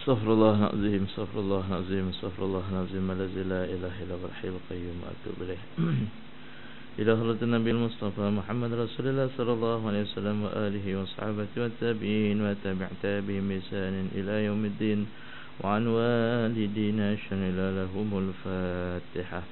Astaghfirullahaladzim, astaghfirullahaladzim, astaghfirullahaladzim, alladzi la ilaha illa huwal hayyul qayyum wa atubu ilaih. Ila hadratin Nabil Mustafa Muhammad Rasulullah sallallahu alaihi wasallam wa alihi wa sahbihi wa tabi'in wa tabi'in bi ihsan ila yaumiddin wa an walidina shamila lahumul Fatihah.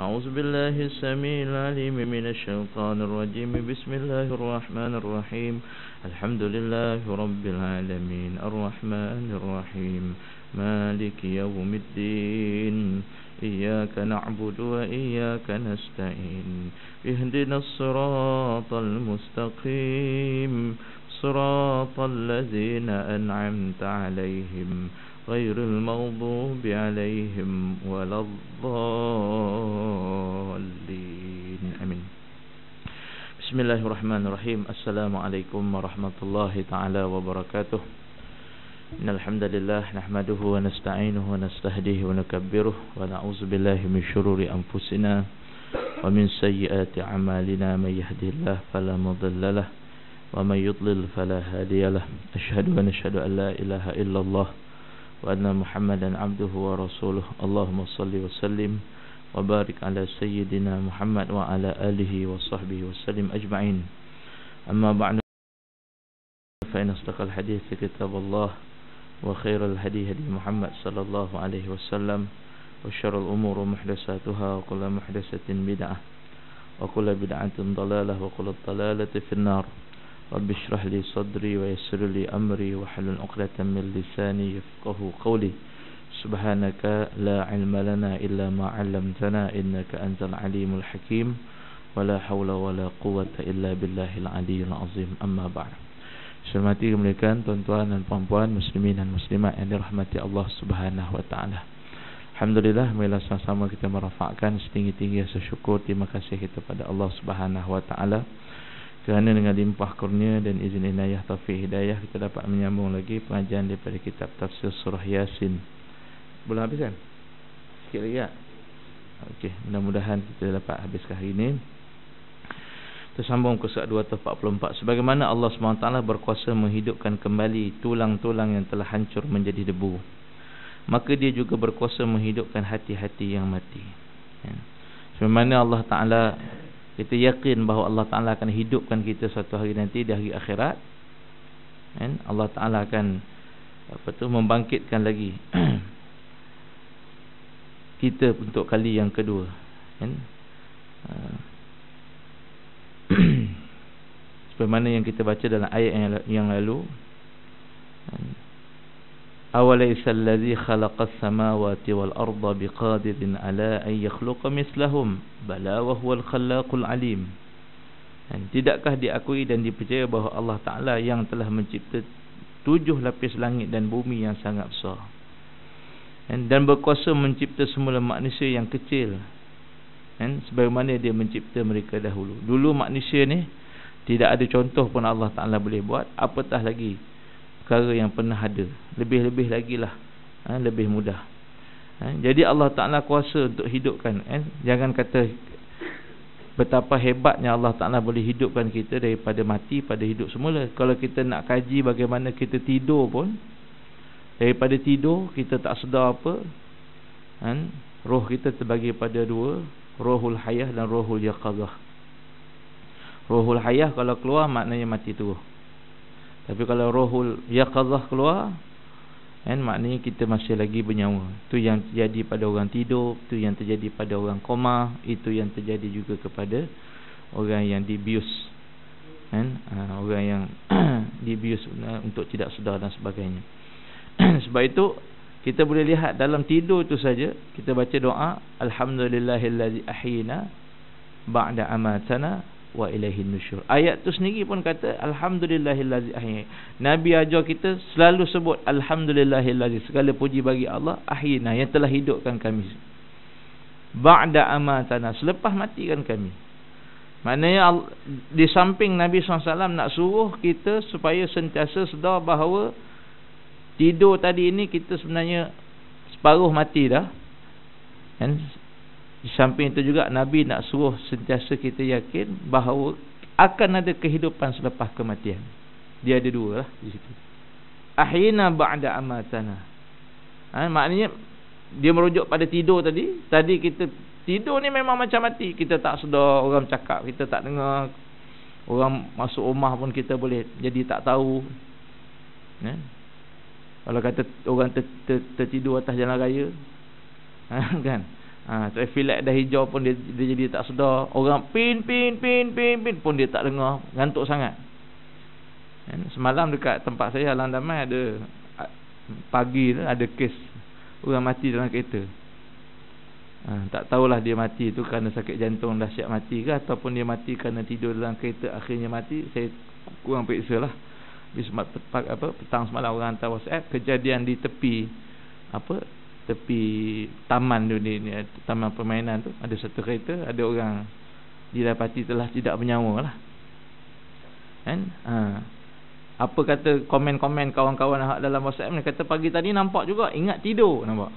A'udzu billahi as-sami'il 'alim minasy syaithanir rajim. Bismillahir rahmanir rahim. Alhamdulillahi rabbil alamin arrahmanir rahim maliki yaumiddin iyyaka na'budu wa iyyaka nasta'in ihdinas siratal mustaqim siratal ladzina an'amta 'alaihim ghairil maghdubi 'alaihim waladdallin. Amin. Bismillahirrahmanirrahim. Assalamualaikum warahmatullahi ta'ala wabarakatuh. Innal hamdalillah nahmaduhu wa nasta'inuhu wa nastahdihi wa nakabbiruh wa na'udzu billahi min shururi anfusina wa min sayyiati a'malina. May yahdihillahu fala mudilla lahu wa may yudlil fala hadiya lahu. Asyhadu an la ilaha illallah wa anna Muhammadan 'abduhu wa rasuluh. Allahumma shalli wa sallim wa barik ala sayyidina Muhammad wa ala alihi wa sahbihi wa sallim ajma'in. Amma ba'du, fa inna asdaqal hadits kitabullah wa khairal hadi hadi Muhammad sallallahu alaihi wasallam wa syarrul umuri muhdatsatuha wa kullu muhdatsatin bid'ah wa kullu bid'atin dhalalah wa kullu dhalalatin finnar. Rabbi shrah li sadri wa yassir li amri wa hlul 'uqdatam min lisani yafqahu qawli. Subhanaka la ilma lana illa ma 'allamtana innaka antal alimul hakim wa la hawla wa la quwwata illa billahil aliyyil azim. Amma ba'd. Hormati kemuliaan tuan-tuan dan puan-puan muslimin dan muslimat yang dirahmati Allah Subhanahu wa taala. Alhamdulillah, marilah sama-sama kita merafakkan setinggi-tinggi rasa syukur, terima kasih kita pada Allah Subhanahu wa taala kerana dengan limpah kurnia dan izin inayah taufik hidayah kita dapat menyambung lagi pengajian daripada kitab tafsir surah Yasin. Belum habis kan? Sikit lagi tak? Okey, mudah-mudahan kita dapat habiskan hari ini. Tersambung ke surat 244. Sebagaimana Allah SWT berkuasa menghidupkan kembali tulang-tulang yang telah hancur menjadi debu, maka dia juga berkuasa menghidupkan hati-hati yang mati. Sebagaimana Allah Ta'ala, kita yakin bahawa Allah Ta'ala akan hidupkan kita satu hari nanti di hari akhirat. Allah Ta'ala akan membangkitkan lagi kita untuk kali yang kedua, kan? Sebagaimana yang kita baca dalam ayat yang lalu, awalaysal ladzi khalaqas samawati wal arda biqadirin ala an yakhluqa mislahum bala wa huwal khallaqul alim. Dan tidakkah diakui dan dipercaya bahawa Allah Ta'ala yang telah mencipta 7 lapis langit dan bumi yang sangat besar, dan berkuasa mencipta semula manusia yang kecil, sebagaimana dia mencipta mereka dahulu. Dulu manusia ni tidak ada contoh pun Allah Ta'ala boleh buat, apatah lagi perkara yang pernah ada. Lebih-lebih lagi lah, lebih mudah. Jadi Allah Ta'ala kuasa untuk hidupkan. Jangan kata betapa hebatnya Allah Ta'ala boleh hidupkan kita daripada mati pada hidup semula. Kalau kita nak kaji bagaimana kita tidur pun, daripada tidur kita tak sedar apa, roh kita terbagi pada 2, rohul hayah dan rohul yaqazah. Rohul hayah kalau keluar maknanya mati terus. Tapi kalau rohul yaqazah keluar, maknanya kita masih lagi bernyawa. Itu yang terjadi pada orang tidur, itu yang terjadi pada orang koma, itu yang terjadi juga kepada orang yang dibius, orang yang dibius untuk tidak sedar dan sebagainya. Sebab itu kita boleh lihat dalam tidur itu saja kita baca doa alhamdulillahillazi ahyina ba'da amatana wa ilaihin nusyur. Ayat tu sendiri pun kata alhamdulillahillazi ahyina. Nabi ajar kita selalu sebut alhamdulillahillazi, segala puji bagi Allah, ahyina, yang telah hidupkan kami ba'da amatana, selepas matikan kami. Maknanya di samping Nabi SAW nak suruh kita supaya sentiasa sedar bahawa tidur tadi ini kita sebenarnya separuh mati dah. Di samping itu juga Nabi nak suruh sentiasa kita yakin bahawa akan ada kehidupan selepas kematian. Dia ada 2 lah di situ. Ahyina ba'da amatana. Maknanya dia merujuk pada tidur tadi. Tadi kita tidur ni memang macam mati. Kita tak sedar orang cakap, kita tak dengar. Orang masuk rumah pun kita boleh jadi tak tahu. Kalau kata orang tertidur atas jalan raya, kan? Traffic light dah hijau pun dia jadi tak sedar. Orang pin pun dia tak dengar, ngantuk sangat. Semalam dekat tempat saya Alang Damai ada pagi tu ada kes orang mati dalam kereta. Tak tahulah dia mati tu kerana sakit jantung dahsyat mati ke, ataupun dia mati kerana tidur dalam kereta akhirnya mati. Saya kurang periksa lah. Petang semalam orang hantar WhatsApp kejadian di tepi taman tu ni, taman permainan tu, ada satu kereta, ada orang didapati telah tidak bernyawa lah. Kan? Apa kata komen-komen kawan-kawan dalam WhatsApp ni, kata pagi tadi nampak juga, ingat tidur, nampak.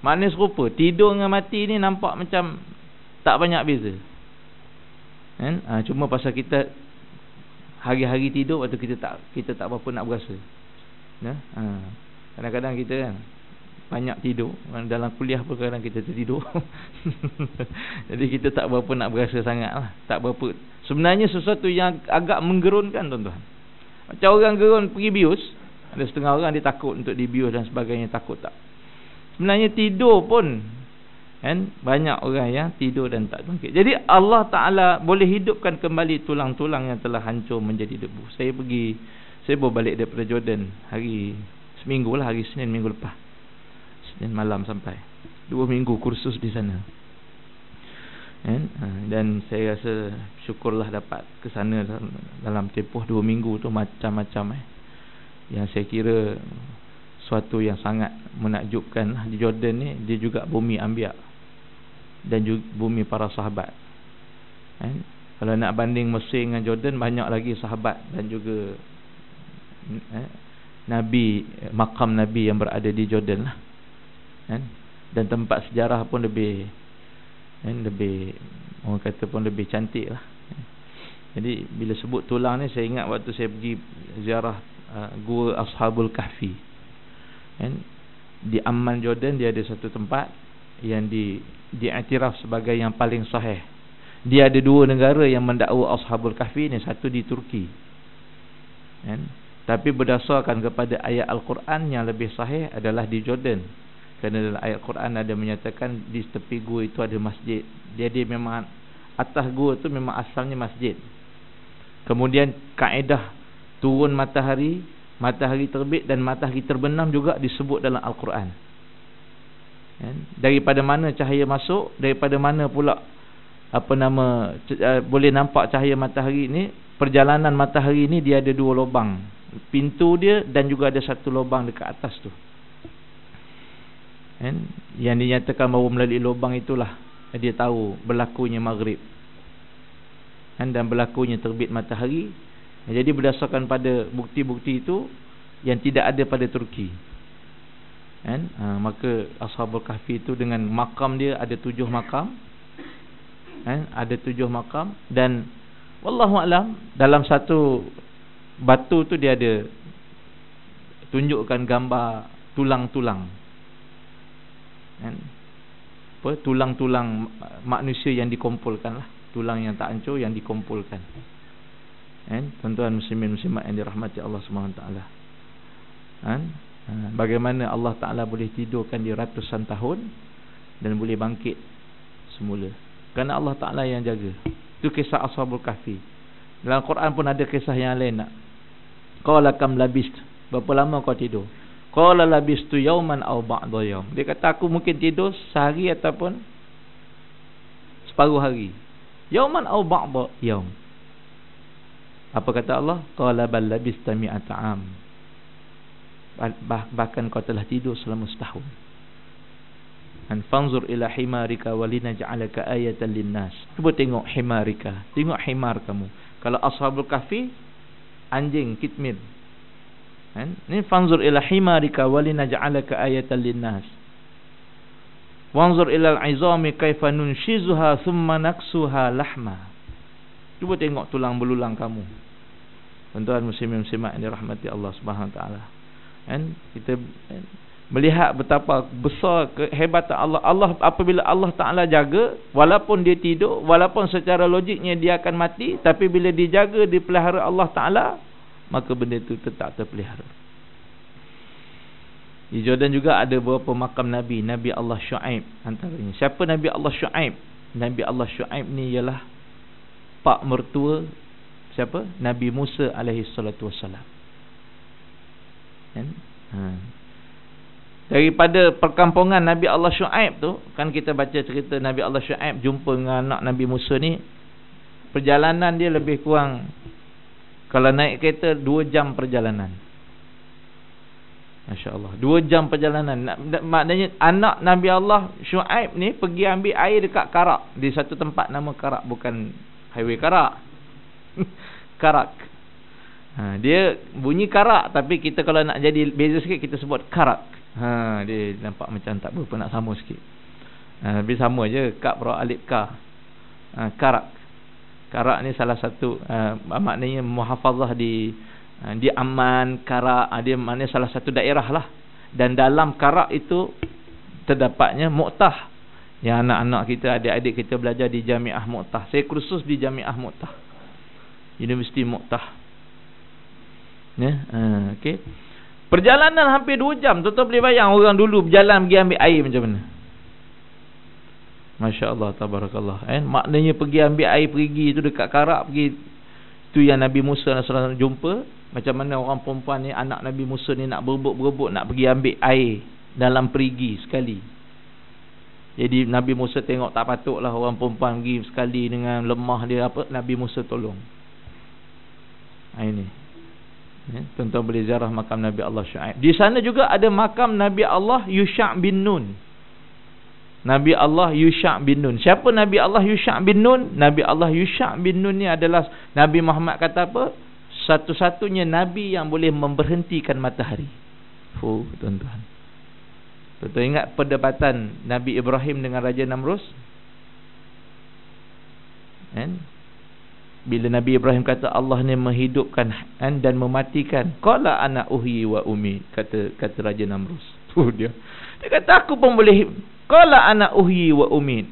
Maknanya serupa, tidur dengan mati ni nampak macam tak banyak beza. Kan? Cuma pasal kita hari-hari tidur, waktu kita tak berapa nak berasa. Kadang-kadang kita kan banyak tidur, dalam kuliah pun kadang kita tertidur. Jadi kita tak berapa nak berasa sangat lah. Tak berapa. Sebenarnya sesuatu yang agak menggerunkan, tuan-tuan. Macam orang gerun pergi bius, ada setengah orang dia takut untuk dibius dan sebagainya, takut tak. Sebenarnya tidur pun, kan, banyak orang yang tidur dan tak bangkit. Jadi Allah Ta'ala boleh hidupkan kembali tulang-tulang yang telah hancur menjadi debu. Saya baru balik daripada Jordan hari seminggu lah, hari Senin minggu lepas, Senin malam sampai 2 minggu kursus di sana. Dan saya rasa syukurlah dapat ke sana dalam tempoh 2 minggu tu, macam-macam yang saya kira suatu yang sangat menakjubkan lah. Di Jordan ni dia juga bumi Anbiya dan juga bumi para sahabat. Kalau nak banding Mesir dengan Jordan, banyak lagi sahabat dan juga Nabi, makam Nabi yang berada di Jordan lah. Dan tempat sejarah pun lebih orang kata pun lebih cantik lah. Jadi bila sebut tulang ni, saya ingat waktu saya pergi ziarah gua Ashabul Kahfi, di Amman, Jordan. Dia ada satu tempat yang diiktiraf sebagai yang paling sahih. Dia ada 2 negara yang mendakwa Ashabul Kahfi ni, satu di Turki, tapi berdasarkan kepada ayat Al-Quran yang lebih sahih adalah di Jordan. Kerana dalam ayat Quran ada menyatakan di tepi gua itu ada masjid. Jadi memang atas gua tu memang asalnya masjid. Kemudian kaedah turun matahari, matahari terbit dan matahari terbenam juga disebut dalam Al-Quran. Daripada mana cahaya masuk, daripada mana pula boleh nampak cahaya matahari ni. Perjalanan matahari ni dia ada 2 lubang, pintu dia, dan juga ada satu lubang dekat atas tu. Yang dinyatakan bahawa melalui lubang itulah dia tahu berlakunya maghrib dan berlakunya terbit matahari. Jadi berdasarkan pada bukti-bukti itu yang tidak ada pada Turki, maka Ashabul Kahfi itu dengan makam dia ada 7 makam, ada 7 makam. Dan wallahu alam, dalam satu batu tu dia ada tunjukkan gambar tulang-tulang, tulang-tulang manusia yang dikumpulkan lah, tulang yang tak hancur yang dikumpulkan. Tuan-tuan muslimin muslimat yang dirahmati Allah SWT, bagaimana Allah Ta'ala boleh tidurkan dia ratusan tahun dan boleh bangkit semula, kerana Allah Ta'ala yang jaga. Itu kisah Ashabul Kahfi. Dalam Quran pun ada kisah yang lain. Qala kam labist, berapa lama kau tidur? Qala labistu yauman aw ba'da yaum. Dia kata aku mungkin tidur sehari ataupun separuh hari. Yauman aw ba'da yaum. Apa kata Allah? Qala bal labista mi'ata am. Bahkan kau telah tidur selama setahun. An fanzur ila himarika walinaj'alaka ayatan linnas. Cuba tengok himarika, tengok himar kamu. Kalau Ashabul Kahfi, anjing kitmir. Ini fanzur ila himarika walinaj'alaka ayatan linnas. Wanzur ila al-'izami kaifa nunshizuha thumma naksuha lahma. Cuba tengok tulang belulang kamu. Tuan-tuan muslimin muslimat yang dirahmati Allah Subhanahu wa taala. Kita Melihat betapa besar kehebatan Allah. Allah apabila Allah Ta'ala jaga, walaupun dia tidur, walaupun secara logiknya dia akan mati, tapi bila dijaga, dipelihara Allah Ta'ala, maka benda itu tetap terpelihara. Di Jordan juga ada beberapa makam Nabi. Nabi Allah Shu'aib antaranya. Siapa Nabi Allah Shu'aib? Nabi Allah Shu'aib ni ialah pak mertua siapa? Nabi Musa alaihi salatu wassalam. Kan? Daripada perkampungan Nabi Allah Shu'aib tu, kan kita baca cerita Nabi Allah Shu'aib jumpa dengan anak Nabi Musa ni, perjalanan dia lebih kurang, kalau naik kereta 2 jam perjalanan. Masya Allah, 2 jam perjalanan. Maknanya anak Nabi Allah Shu'aib ni pergi ambil air dekat Karak, di satu tempat nama Karak, bukan highway Karak. Karak. Dia bunyi Karak, tapi kita kalau nak jadi beza sikit, kita sebut Karak. Dia nampak macam tak berapa nak sama sikit. Tapi sama je, kak pro alif ka. Karak. Karak ni salah satu maknanya muhafazah di Amman, Karak, dia maknanya salah satu daerah lah. Dan dalam Karak itu terdapatnya Mu'tah. Yang anak-anak kita, adik-adik kita belajar di Jamiah Mu'tah. Saya kursus di Jamiah Mu'tah, Universiti Mu'tah. Ya, okey. Perjalanan hampir 2 jam. Tuan-tuan boleh bayang orang dulu berjalan pergi ambil air macam mana. Masya Allah, tabarakallah. Maknanya pergi ambil air perigi tu dekat Karak, pergi tu yang Nabi Musa SAW jumpa. Macam mana orang perempuan ni, anak Nabi Musa ni nak berebut-berebut nak pergi ambil air dalam perigi sekali. Jadi Nabi Musa tengok tak patutlah orang perempuan pergi sekali dengan lemah dia, apa, Nabi Musa tolong. Ini. Tuan-tuan boleh ziarah makam Nabi Allah Shu'aib. Di sana juga ada makam Nabi Allah Yusha' bin Nun. Nabi Allah Yusha' bin Nun. Siapa Nabi Allah Yusha' bin Nun? Nabi Allah Yusha' bin Nun ni adalah, Nabi Muhammad kata apa? Satu-satunya Nabi yang boleh memberhentikan matahari. Tuan-tuan. Tuan-tuan ingat perdebatan Nabi Ibrahim dengan Raja Namrus? Bila Nabi Ibrahim kata Allah ni menghidupkan dan mematikan, qala ana uhyi wa umi, kata Raja Namrus. Tu dia kata aku pun boleh, qala ana uhyi wa umi,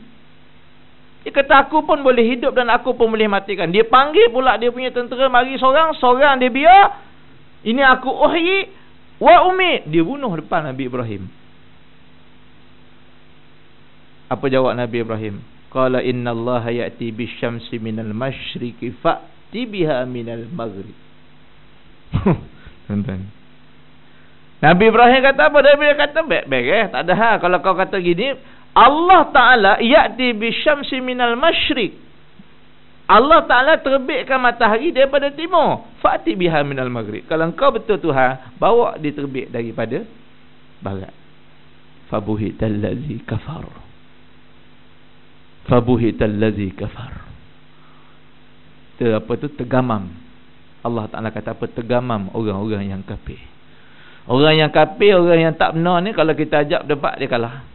dia kata aku pun boleh hidup dan aku pun boleh matikan. Dia panggil pula dia punya tentera, mari seorang dia biar, ini aku uhyi wa umi. Dia bunuh depan Nabi Ibrahim. Apa jawab Nabi Ibrahim? Qala innallaha ya'ti bisyamsi minal masyriqi fa'ti biha minal maghrib. Tuan-tuan, Nabi Ibrahim kata apa? Dia kata baik tak ada hal. Kalau kau kata gini, Allah Ta'ala ya'ti bisyamsi minal masyriq, Allah Ta'ala terbitkan matahari daripada timur, fa'ti biha minal maghrib. Kalau kau betul Tuhan, bawa dia terbit daripada barat. Fabuhital ladzi kafar. Fabuhital ladzi kafar. Tergamam. Allah Ta'ala kata apa? Tergamam orang-orang yang kafir. Orang yang kafir, orang yang tak benar ni, kalau kita ajak debat, dia kalah.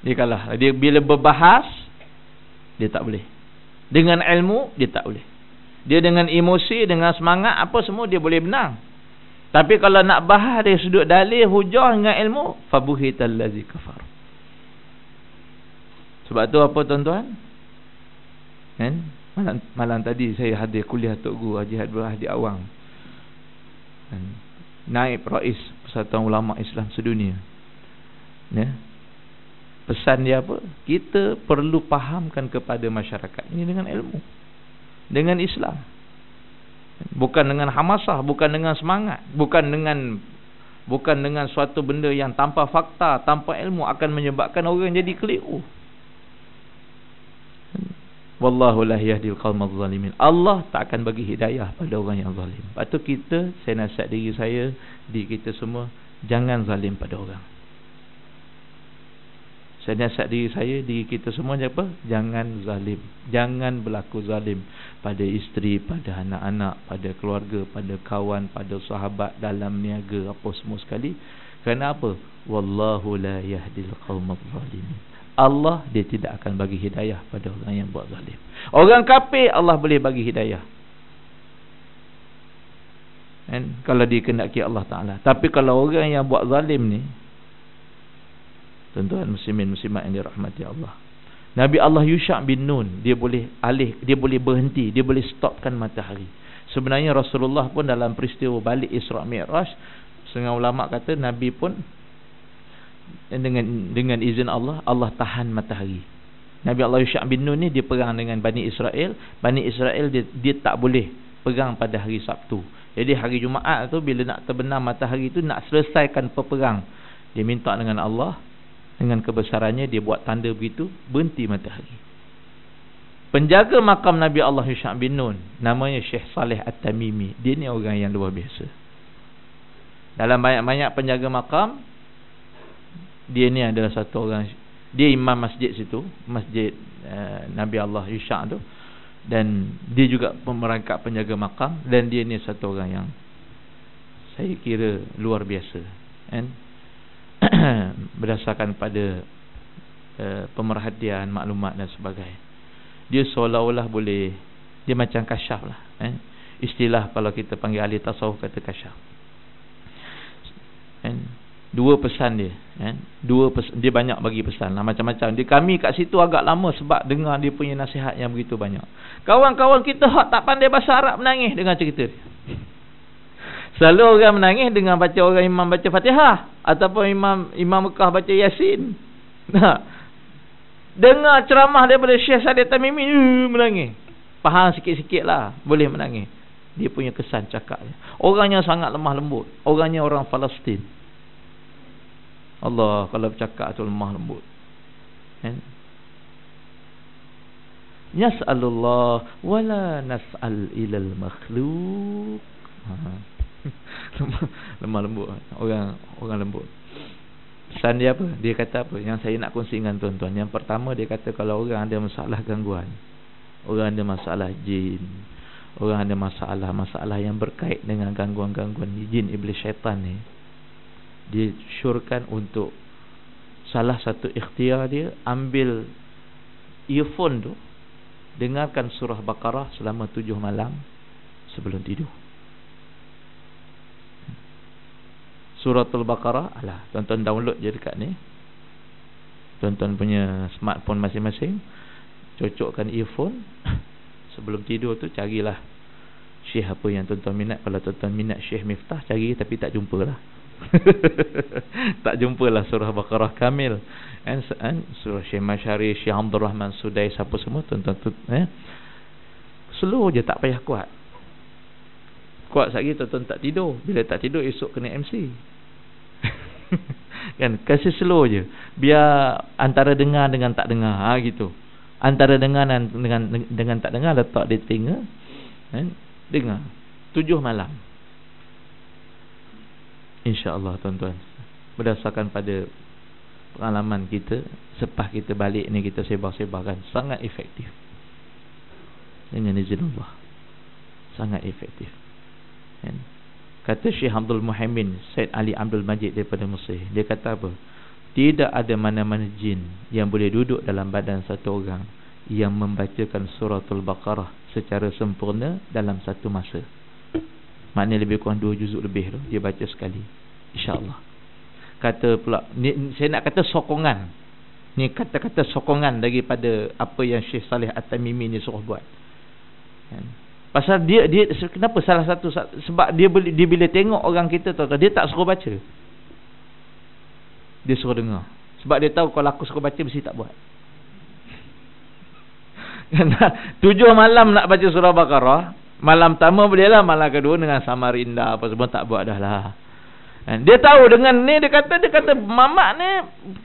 Dia kalah. Dia bila berbahas, dia tak boleh. Dengan ilmu, dia tak boleh. Dia dengan emosi, dengan semangat, apa semua dia boleh menang. Tapi kalau nak bahas dari sudut dalil, hujah dengan ilmu, fabuhital ladzi kafar. Sebab tu apa tuan-tuan? Malam tadi saya hadir kuliah Tok Guru Haji Abdul Hadi Awang, Naib Rais Persatuan Ulama Islam Sedunia. Pesan dia apa? Kita perlu fahamkan kepada masyarakat ini dengan ilmu, dengan Islam. Bukan dengan hamasah, bukan dengan semangat, bukan dengan suatu benda yang tanpa fakta, tanpa ilmu akan menyebabkan orang jadi keliru. Wallahu la yahdil qaumadh zalimin. Allah tak akan bagi hidayah pada orang yang zalim. Lepas tu kita, saya nasihat diri saya, diri kita semua, jangan zalim pada orang. Saya nasihat diri saya, diri kita semua apa? Jangan zalim. Jangan berlaku zalim pada isteri, pada anak-anak, pada keluarga, pada kawan, pada sahabat, dalam niaga, apa semua sekali. Kerana apa? Wallahu la yahdil qaumadh zalimin. Allah, dia tidak akan bagi hidayah pada orang yang buat zalim. Orang kafir Allah boleh bagi hidayah. kan, kalau dikehendaki Allah Ta'ala. Tapi kalau orang yang buat zalim ni, tuan-tuan muslimin muslimat yang dirahmati Allah, Nabi Allah Yusha' bin Nun, dia boleh berhenti, dia boleh stopkan matahari. Sebenarnya Rasulullah pun dalam peristiwa balik Isra' Mi'raj, setengah ulama kata Nabi pun dengan izin Allah, Allah tahan matahari. Nabi Allah Yusha' bin Nun ni dia perang dengan Bani Israel. Bani Israel dia tak boleh perang pada hari Sabtu. Jadi hari Jumaat tu bila nak terbenam matahari tu, nak selesaikan peperang, dia minta dengan Allah, dengan kebesarannya dia buat tanda begitu, berhenti matahari. Penjaga makam Nabi Allah Yusha' bin Nun namanya Syekh Saleh At-Tamimi. Dia ni orang yang luar biasa. Dalam banyak-banyak penjaga makam, dia ni adalah satu orang. Dia imam masjid situ, masjid Nabi Allah Yusha' tu, dan dia juga pemerangkap penjaga makam. Dan dia ni satu orang yang saya kira luar biasa, kan? Berdasarkan pada pemerhatian, maklumat dan sebagainya. Dia seolah-olah boleh, dia macam kasyaf lah, istilah kalau kita panggil ahli tasawuf kata kasyaf. Dua pesan dia, dia banyak bagi pesan lah, macam-macam. Kami kat situ agak lama sebab dengar dia punya nasihat yang begitu banyak. Kawan-kawan kita hak tak pandai bahasa Arab menangis dengan cerita dia. Selalu orang menangis dengan baca, orang imam baca Fatihah ataupun imam Mekah baca Yasin. Dengar ceramah daripada Syekh Saleh Tamimi, menangis. Faham sikit-sikit lah, boleh menangis. Dia punya kesan cakapnya. Orangnya sangat lemah lembut. Orangnya orang Palestin. Allah, kalau bercakap tu lemah lembut. Yas'alullah wala nas'al ilal makhluk. Lemah lembut. Orang lembut. Pesan dia apa? Dia kata apa? Yang saya nak kongsi dengan tuan-tuan. Yang pertama dia kata, kalau orang ada masalah gangguan, orang ada masalah jin, orang ada masalah yang berkait dengan gangguan-gangguan jin, iblis, syaitan ni, dia syorkan untuk salah satu ikhtiar dia, ambil earphone tu, dengarkan surah Baqarah selama 7 malam sebelum tidur. Suratul Baqarah, tuan-tuan download je dekat ni, tuan-tuan punya smartphone masing-masing, cocokkan earphone. Sebelum tidur tu carilah syekh apa yang tuan-tuan minat. Kalau tuan-tuan minat Syekh Miftah, cari, tapi tak jumpalah. Tak jumpalah surah Baqarah kamil, surah Syekh Masyari, Syekh Abdul Rahman Sudais, apa semua tuan-tuan slow je, tak payah kuat sekali tuan-tuan tak tidur. Bila tak tidur esok kena MC. Kan, kasih slow je, biar antara dengar dengan tak dengar, gitu. Antara dengar dengan tak dengar, letak di telinga, dengar 7 malam. InsyaAllah tuan-tuan, berdasarkan pada pengalaman kita, selepas kita balik ni kita sebar-sebarkan, sangat efektif. Dengan izin Allah, sangat efektif. Kata Syekh Abdul Muhaimin Said Ali Abdul Majid daripada Mesir, dia kata apa? Tidak ada mana-mana jin yang boleh duduk dalam badan satu orang yang membacakan suratul Baqarah secara sempurna dalam satu masa. Maknanya lebih kurang 2 juzuk lebih tu dia baca sekali, InsyaAllah. Kata pula ni, saya nak kata sokongan, ni kata-kata sokongan daripada apa yang Syekh Saleh At-Tamimi ni suruh buat. Pasal dia kenapa salah satu, sebab dia bila tengok orang kita tu, dia tak suruh baca, dia suruh dengar. Sebab dia tahu kalau aku suruh baca mesti tak buat. 7 malam nak baca surah Baqarah, malam pertama boleh lah, malam kedua dengan Samarinda apa semua tak buat dah lah. Dia tahu dengan ni, dia kata mamak ni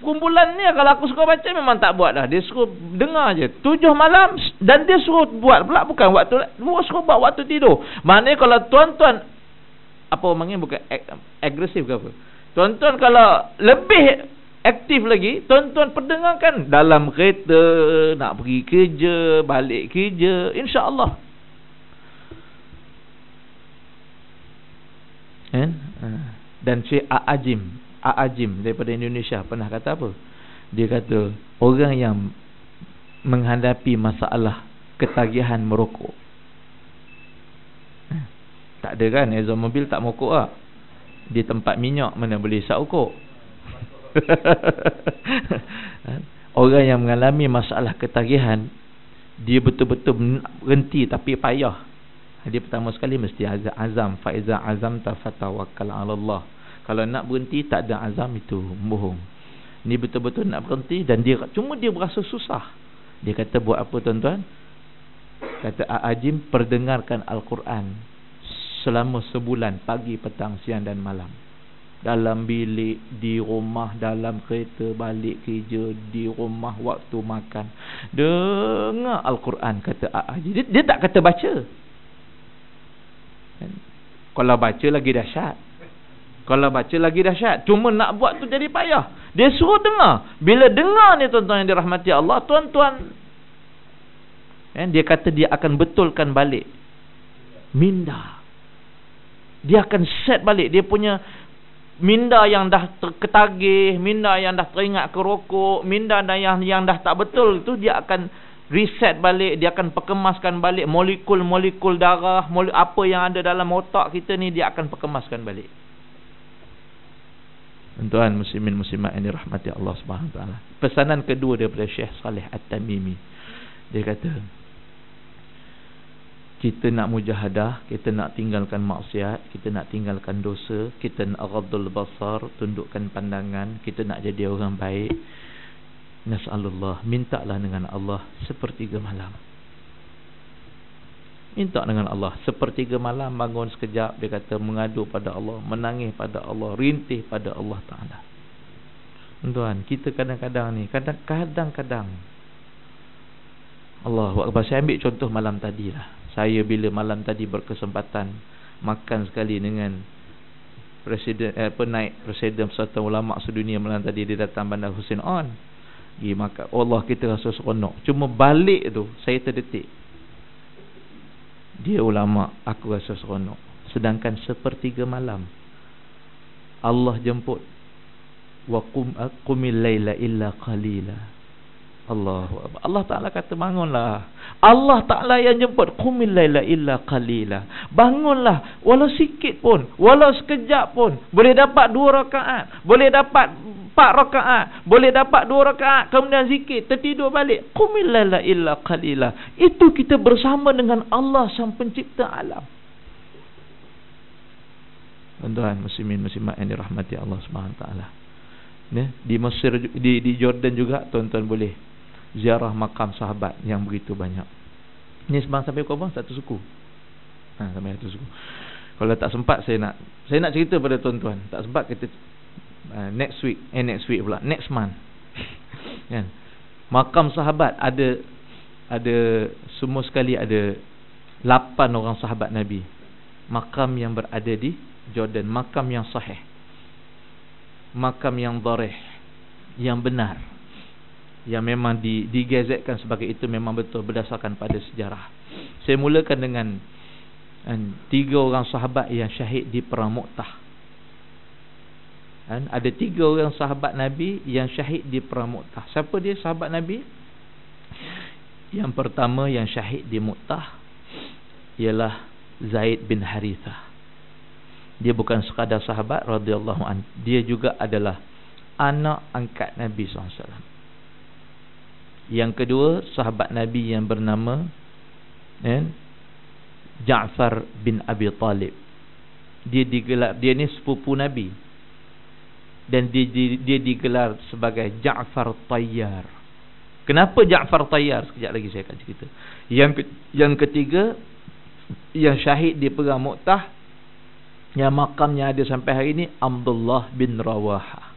kumpulan ni kalau aku suruh baca memang tak buat dah. Dia suruh dengar je 7 malam, dan dia suruh buat pula bukan waktu, suruh buat waktu tidur. Maknanya kalau tuan-tuan apa orangnya, bukan agresif ke apa, tuan-tuan kalau lebih aktif lagi, tuan-tuan perdengarkan dalam kereta, nak pergi kerja, balik kerja, insya-Allah. Dan Syekh A'ajim daripada Indonesia pernah kata apa? Dia kata orang yang menghadapi masalah ketagihan merokok, Tak ada kan, exhaust mobil tak mokok lah. Di tempat minyak mana boleh isap okok. Orang yang mengalami masalah ketagihan, dia betul-betul berhenti tapi payah. Dia pertama sekali mesti azam. Fa iza azamta fatawakkal 'ala Allah. Kalau nak berhenti tak ada azam, itu bohong. Ni betul-betul nak berhenti dan dia berasa susah. Dia kata buat apa tuan-tuan? Kata Ajim, perdengarkan Al-Quran selama sebulan, pagi, petang, siang dan malam. Dalam bilik, di rumah, dalam kereta, balik kerja, di rumah, waktu makan. Dengar Al-Quran, kata Ajim. Dia tak kata baca. Kalau baca lagi dahsyat. Cuma nak buat tu jadi payah. Dia suruh dengar. Bila dengar ni tuan-tuan yang dirahmati Allah, tuan-tuan, dia kata dia akan betulkan balik minda. Dia akan set balik dia punya minda yang dah ketagih, minda yang dah teringat kerokok, minda yang dah tak betul itu, dia akan reset balik. Dia akan perkemaskan balik molekul-molekul darah, apa yang ada dalam otak kita ni, dia akan perkemaskan balik. Tuan-tuan muslimin muslimat yang dirahmati Allah Subhanahu Wa Taala. Pesanan kedua daripada Syekh Saleh At-Tamimi, dia kata, kita nak mujahadah, kita nak tinggalkan maksiat, kita nak tinggalkan dosa, kita nak ghaddul basar, tundukkan pandangan, kita nak jadi orang baik. Nas'alullah, mintalah dengan Allah sepertiga malam. Minta dengan Allah sepertiga malam, bangun sekejap, dia kata mengadu pada Allah, menangis pada Allah, rintih pada Allah Ta'ala. Tuan, kita kadang-kadang ni, kadang-kadang Allahu Akbar. Saya ambil contoh malam tadi lah. Saya bila malam tadi berkesempatan makan sekali dengan naib Presiden Persatuan Ulama Sedunia malam tadi, dia datang Bandar Hussein On. Pergi makan. Allah, kita rasa seronok. Cuma balik tu saya terdetik. Dia ulama, aku rasa seronok. Sedangkan sepertiga malam Allah jemput, wa qumil laila illa qalila. Allah Ta'ala kata bangunlah. Allah Ta'ala yang jemput, qumil laila illa qalila. Bangunlah walau sikit pun, walau sekejap pun. Boleh dapat 2 rakaat, boleh dapat 4 rakaat, boleh dapat 2 rakaat, kemudian zikir, tertidur balik. Qumil laila illa qalila. Itu kita bersama dengan Allah Sang Pencipta alam. Tuan-tuan muslimin muslimat yang dirahmati Allah Subhanahu Taala. Di Mesir, di Jordan juga tuan-tuan boleh ziarah makam sahabat yang begitu banyak. Ni sebang sampai kau satu suku. Sampai satu suku. Kalau tak sempat saya nak cerita pada tuan-tuan. Tak sempat kita next week pula, next month. Kan? Makam sahabat ada semua sekali ada 8 orang sahabat Nabi. Makam yang berada di Jordan, makam yang sahih, makam yang dharih, yang benar, yang memang digazetkan sebagai itu, memang betul berdasarkan pada sejarah. Saya mulakan dengan 3 orang sahabat yang syahid di perang Mu'tah. Ada 3 orang sahabat Nabi yang syahid di perang Mu'tah. Siapa dia sahabat Nabi? Yang pertama yang syahid di Mu'tah ialah Zaid bin Harithah. Dia bukan sekadar sahabat radhiyallahu anhu, dia juga adalah anak angkat Nabi SAW. Yang kedua sahabat Nabi yang bernama Ja'far bin Abi Talib. Dia ni sepupu Nabi, dan dia digelar sebagai Ja'far Tayyar. Kenapa Ja'far Tayyar? Sekejap lagi saya akan cerita. Yang ketiga yang syahid di perang Mu'tah, yang makamnya ada sampai hari ini, Abdullah bin Rawahah.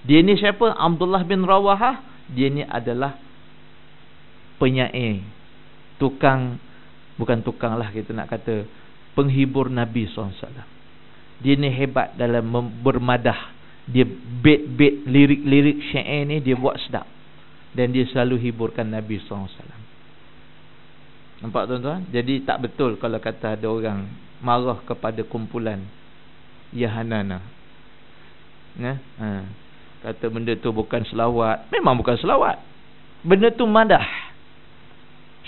Dia ni siapa? Abdullah bin Rawahah. Dia ni adalah penyair, bukan tukang lah kita nak kata, penghibur Nabi SAW. Dia ni hebat dalam bermadah. Dia bait-bait, lirik-lirik syair ni dia buat sedap, dan dia selalu hiburkan Nabi SAW. Nampak tuan-tuan? Jadi tak betul kalau kata ada orang marah kepada kumpulan Yahanana, kata benda tu bukan selawat. Memang bukan selawat, benda tu madah,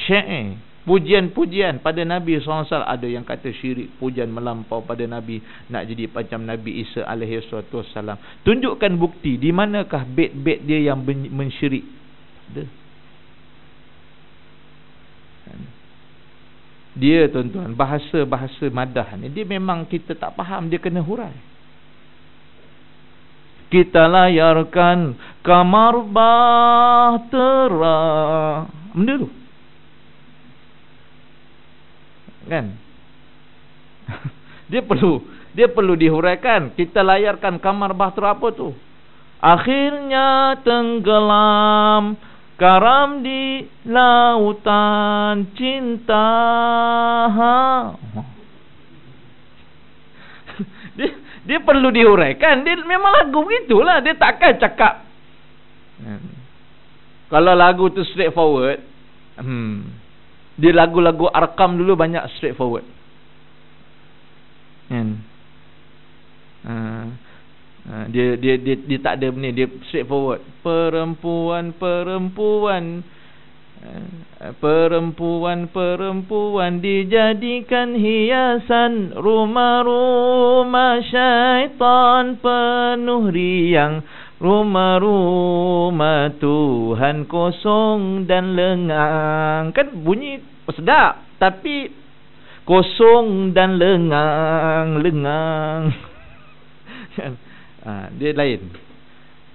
syair, pujian-pujian pada Nabi SAW. Ada yang kata syirik, pujian melampau pada Nabi, nak jadi macam Nabi Isa alaihi wassalam. Tunjukkan bukti di manakah bait-bait dia yang mensyirik. Ada. Dia tuan-tuan, bahasa-bahasa madah ni dia memang kita tak faham, dia kena hurai. Kita layarkan kamar bahtera, benda tu kan. Dia perlu dihuraikan. Kita layarkan kamar bahtera apa tu? Akhirnya tenggelam karam di lautan cinta. Dia perlu dihuraikan. Dia memang lagu begitulah. Dia takkan cakap. Kalau lagu tu straightforward, dia lagu-lagu Arkam dulu banyak straightforward. Dia tak ada ni, dia straightforward. Perempuan dijadikan hiasan, rumah-rumah syaitan penuh riang, rumah-rumah Tuhan kosong dan lengang. Kan bunyi sedap, tapi kosong dan lengang. Dia lain.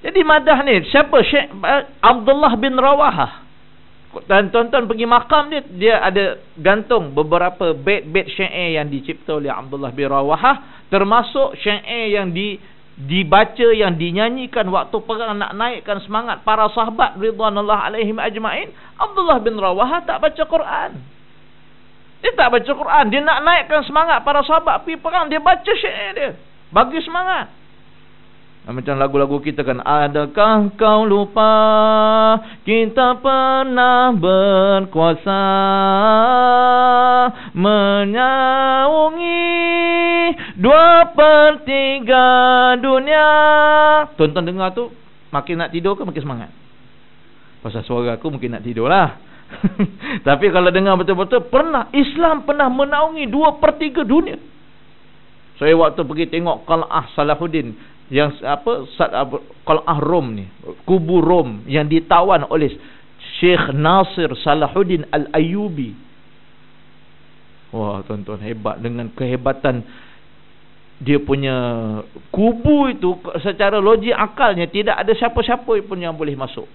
Jadi madah ni siapa? Syekh Abdullah bin Rawahah. Dan tuan-tuan pergi makam dia ada gantung beberapa bait-bait syair yang dicipta oleh Abdullah bin Rawahah, termasuk syair yang dibaca, yang dinyanyikan waktu perang nak naikkan semangat para sahabat ridwanullah alaihim ajma'in. Abdullah bin Rawahah tak baca Quran. Dia tak baca Quran. Dia nak naikkan semangat para sahabat pergi perang, dia baca syair dia, bagi semangat. Macam lagu-lagu kita kan, adakah kau lupa kita pernah berkuasa menyaungi 2/3 dunia. Tonton dengar tu, makin nak tidur ke makin semangat? Pasal suara aku mungkin nak tidur lah. Tapi kalau dengar betul-betul, Islam pernah menaungi 2/3 dunia. Saya waktu pergi tengok Qal'ah Salahuddin, yang Qal'ah Rom ni, kubu Rom yang ditawan oleh Syekh Nasir Salahuddin Al-Ayyubi. Wah tuan-tuan, hebat. Dengan kehebatan dia punya kubu itu, secara logik akalnya tidak ada siapa-siapa pun yang boleh masuk.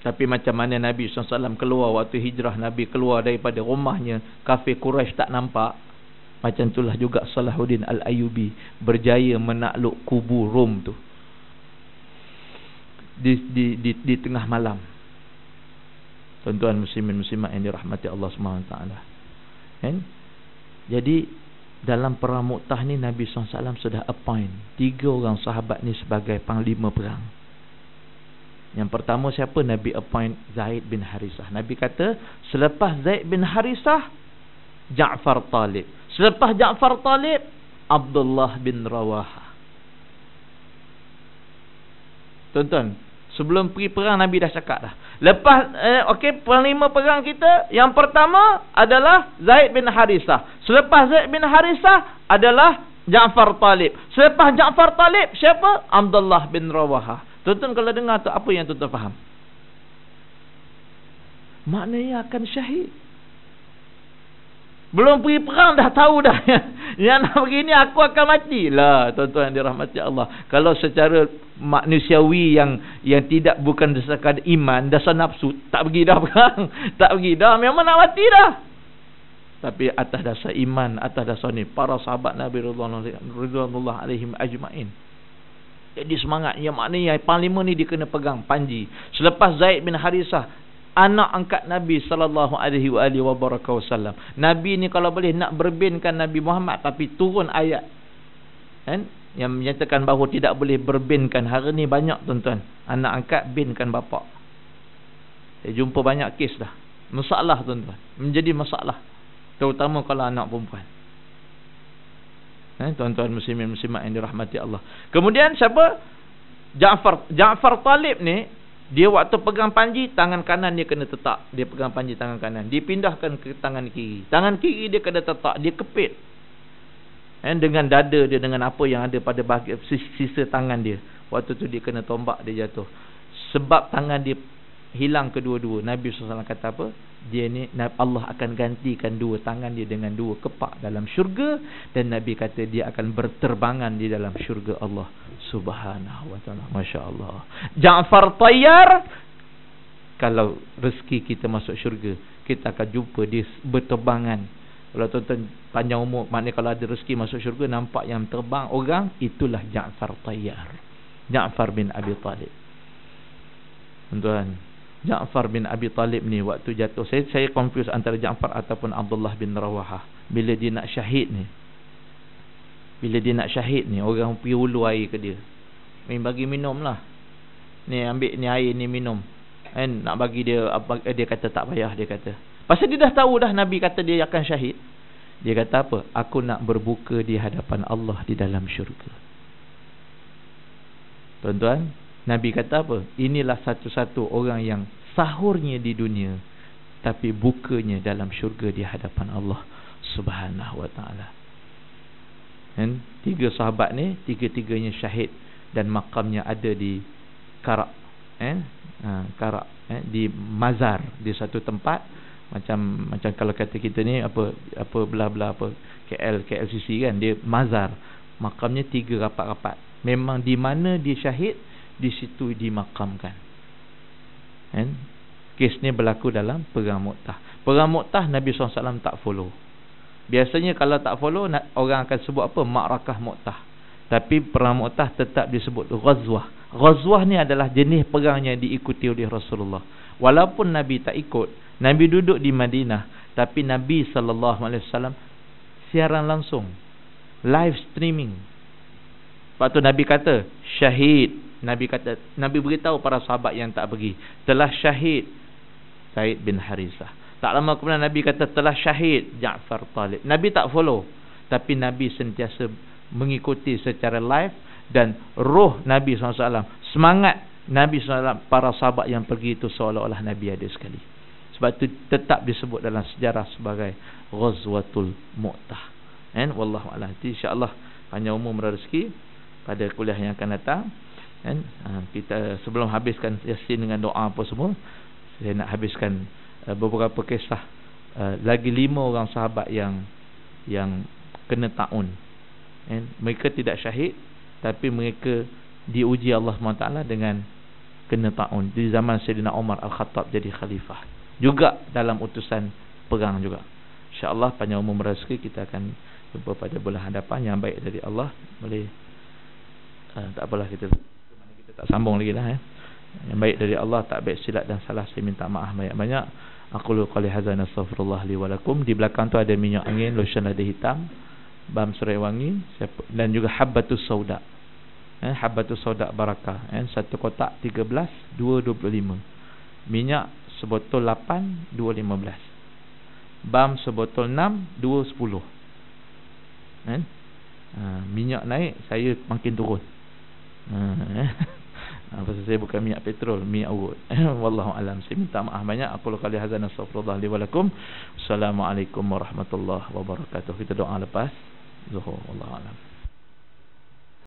Tapi macam mana Nabi SAW keluar waktu hijrah, Nabi keluar daripada rumahnya, kafir Quraisy tak nampak. Macam itulah juga Salahuddin Al-Ayyubi berjaya menakluk kubu Rom tu di tengah malam. Tuan-tuan muslimin muslimat yang dirahmati Allah SWT, kan? Jadi dalam perang Mu'tah ni Nabi SAW sudah appoint 3 orang sahabat ni sebagai panglima perang. Yang pertama siapa? Nabi appoint Zaid bin Harisah. Nabi kata selepas Zaid bin Harisah, Ja'far Talib. Selepas Ja'far Talib, Abdullah bin Rawahah. Tuan-tuan, sebelum pergi perang Nabi dah cakap dah. Lepas panglima perang kita yang pertama adalah Zaid bin Harisah. Selepas Zaid bin Harisah adalah Ja'far Talib. Selepas Ja'far Talib siapa? Abdullah bin Rawahah. Tuan-tuan kalau dengar tu, apa yang tuan-tuan faham? Maknanya akan syahid. Belum pergi perang dah tahu dah yang nak pergi ni aku akan mati lah. Tuan-tuan yang dirahmati Allah, kalau secara manusiawi yang tidak bukan dasarkan iman, dasar nafsu, tak pergi dah perang, tak pergi dah, memang nak mati dah. Tapi atas dasar iman, atas dasar ni, para sahabat Nabi ridwanullah alaihim ajma'in, jadi semangat. Yang maknanya panglima ni dia kena pegang panji. Selepas Zaid bin Harisah, anak angkat Nabi sallallahu alaihi wasallam. Nabi ni kalau boleh nak berbinkan Nabi Muhammad, tapi turun ayat kan yang menyatakan bahawa tidak boleh berbinkan. Hari ni banyak tuan-tuan anak angkat binkan bapa. Saya jumpa banyak kes dah. Masalah tuan-tuan, menjadi masalah, terutama kalau anak perempuan. Tuan-tuan muslimin muslimat yang dirahmati Allah. Kemudian siapa? Ja'far Talib ni Dia waktu pegang panji, tangan kanan dia kena tetak. Dia pegang panji tangan kanan, dipindahkan ke tangan kiri. Tangan kiri dia kena tetak, dia kepit. Dengan dada dia, dengan apa yang ada pada bahagian sisa tangan dia. Waktu tu dia kena tombak, dia jatuh. Sebab tangan dia hilang kedua-dua. Nabi SAW kata apa? Dia ni, Allah akan gantikan dua tangan dia dengan dua kepak dalam syurga. Dan Nabi kata dia akan berterbangan di dalam syurga Allah Subhanahu wa ta'ala. Masya Allah. Ja'far Tayyar, kalau rezeki kita masuk syurga, kita akan jumpa dia berterbangan. Kalau tuan-tuan panjang umur, maknanya kalau ada rezeki masuk syurga, nampak yang terbang orang, itulah Ja'far Tayyar, Ja'far bin Abi Talib. Tuan-tuan, Ja'far bin Abi Talib ni waktu jatuh, saya confuse antara Ja'far ataupun Abdullah bin Rawahah. Bila dia nak syahid ni, orang pergi ulu air ke dia, bagi minum lah, ni ambil ni air ni minum, nak bagi dia, dia kata tak payah. Dia kata pasal dia dah tahu dah Nabi kata dia akan syahid. Dia kata apa? Aku nak berbuka di hadapan Allah di dalam syurga. Tuan-tuan, Nabi kata apa? Inilah satu-satu orang yang sahurnya di dunia, tapi bukanya dalam syurga di hadapan Allah Subhanahu wa ta'ala. Tiga sahabat ni, tiga-tiganya syahid, dan makamnya ada di Karak, di mazar, di satu tempat. Macam kalau kata kita ni apa belah-belah apa KLCC kan, dia mazar, makamnya tiga rapat-rapat. Memang di mana dia syahid, di situ dimakamkan. Kes ni berlaku dalam perang Mu'tah. Perang Mu'tah Nabi SAW tak follow. Biasanya kalau tak follow, orang akan sebut apa? Ma'rakah Mu'tah. Tapi perang Mu'tah tetap disebut Ghazwah. Ghazwah ni adalah jenis perang yang diikuti oleh Rasulullah. Walaupun Nabi tak ikut, Nabi duduk di Madinah, tapi Nabi SAW siaran langsung, live streaming. Lepas tu Nabi kata syahid. Nabi beritahu para sahabat yang tak pergi, telah syahid Zaid bin Harisah. Tak lama kemudian Nabi kata telah syahid Ja'far Talib. Nabi tak follow, tapi Nabi sentiasa mengikuti secara live. Dan roh Nabi SAW, semangat Nabi SAW, para sahabat yang pergi itu seolah-olah Nabi ada sekali. Sebab itu tetap disebut dalam sejarah sebagai Ghazwatul Mu'tah. Wallahu a'lam. InsyaAllah panjang umur rezeki pada kuliah yang akan datang. Kita sebelum habiskan Yasin dengan doa apa semua, saya nak habiskan beberapa kisah. Lagi 5 orang sahabat yang kena ta'un. Mereka tidak syahid, tapi mereka diuji Allah SWT dengan kena ta'un di zaman Sayyidina Umar Al-Khattab jadi khalifah, juga dalam utusan perang juga. InsyaAllah panjang umur rezeki, kita akan jumpa pada bulan hadapan. Yang baik dari Allah boleh tak apalah, kita tak sambung lagi lah. Yang baik dari Allah, tak baik silap dan salah, saya minta maaf banyak-banyak. Aqulu qali hadza nastaghfirullah li wa lakum. Di belakang tu ada minyak angin, lotion lada hitam, balm serai wangi, dan juga habbatus sauda. Habbatus sauda barakah, satu kotak 13 2.25. Minyak sebotol 8 2.15. Balm sebotol 6 2.10. Minyak naik, saya makin turun. Pasal saya bukan minyak petrol, minyak urut. Wallahu alam. Saya minta maaf banyak. Aqulu qali hadza nastaghfirullah li wa lakum. Assalamualaikum warahmatullahi wabarakatuh. Kita doa lepas zuhur. Wallahu alam.